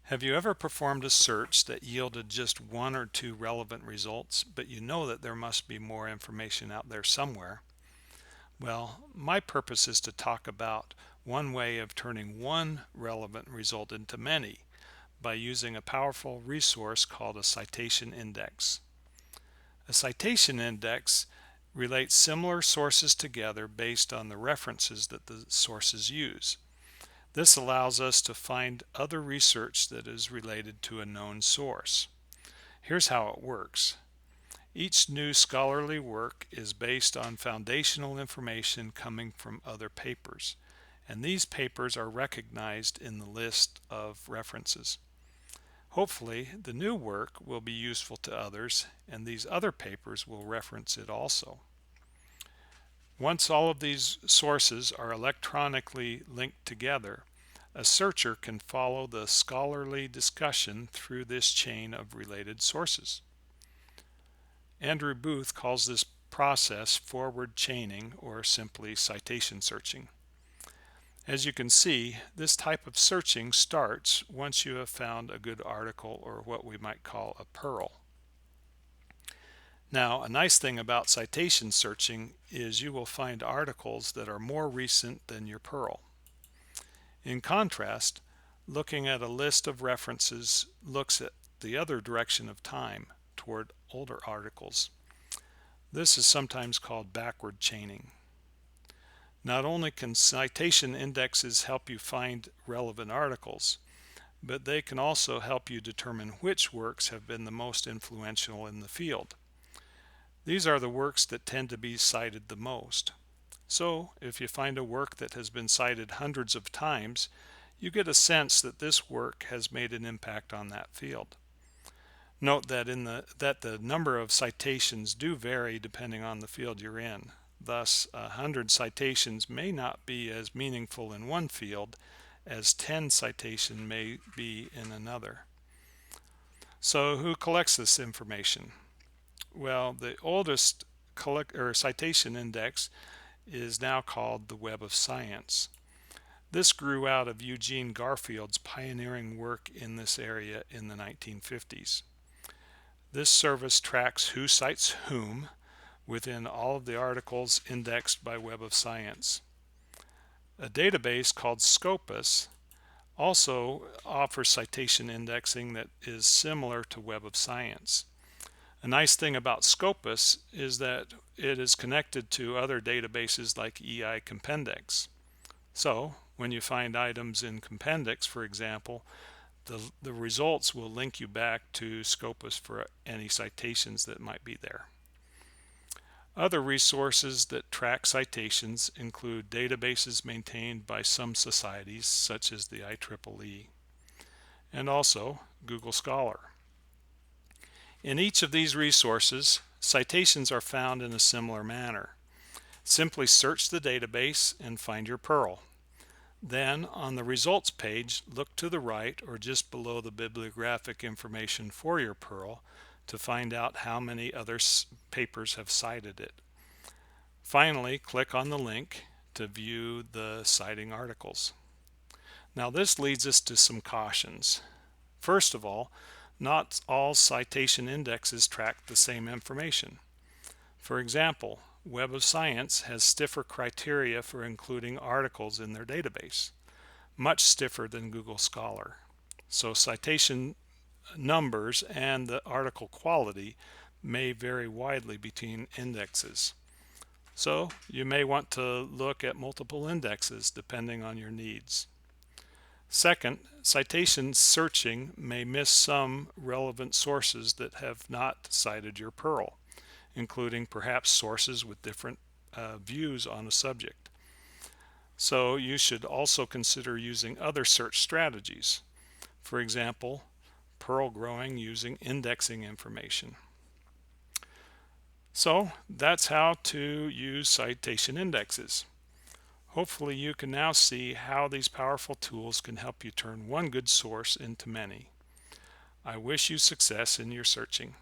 Have you ever performed a search that yielded just one or two relevant results, but you know that there must be more information out there somewhere? Well, my purpose is to talk about one way of turning one relevant result into many by using a powerful resource called a citation index. A citation index relates similar sources together based on the references that the sources use. This allows us to find other research that is related to a known source. Here's how it works. Each new scholarly work is based on foundational information coming from other papers, and these papers are recognized in the list of references. Hopefully, the new work will be useful to others, and these other papers will reference it also. Once all of these sources are electronically linked together, a searcher can follow the scholarly discussion through this chain of related sources. Andrew Booth calls this process forward chaining, or simply citation searching. As you can see, this type of searching starts once you have found a good article, or what we might call a pearl. Now, a nice thing about citation searching is you will find articles that are more recent than your pearl. In contrast, looking at a list of references looks at the other direction of time, toward older articles. This is sometimes called backward chaining. Not only can citation indexes help you find relevant articles, but they can also help you determine which works have been the most influential in the field. These are the works that tend to be cited the most. So, if you find a work that has been cited hundreds of times, you get a sense that this work has made an impact on that field. Note that the number of citations do vary depending on the field you're in. Thus, 100 citations may not be as meaningful in one field as 10 citations may be in another. So, who collects this information? Well, the oldest citation index is now called the Web of Science. This grew out of Eugene Garfield's pioneering work in this area in the 1950s. This service tracks who cites whom within all of the articles indexed by Web of Science. A database called Scopus also offers citation indexing that is similar to Web of Science. A nice thing about Scopus is that it is connected to other databases like EI Compendex. So, when you find items in Compendex, for example, the results will link you back to Scopus for any citations that might be there. Other resources that track citations include databases maintained by some societies, such as the IEEE, and also Google Scholar. In each of these resources, citations are found in a similar manner. Simply search the database and find your pearl. Then, on the results page, look to the right or just below the bibliographic information for your pearl to find out how many other papers have cited it. Finally, click on the link to view the citing articles. Now, this leads us to some cautions. First of all, not all citation indexes track the same information. For example, Web of Science has stiffer criteria for including articles in their database, much stiffer than Google Scholar. So citation numbers and the article quality may vary widely between indexes. So you may want to look at multiple indexes depending on your needs. Second, citation searching may miss some relevant sources that have not cited your pearl, including perhaps sources with different views on a subject. So you should also consider using other search strategies. For example, pearl growing using indexing information. So that's how to use citation indexes. Hopefully you can now see how these powerful tools can help you turn one good source into many. I wish you success in your searching.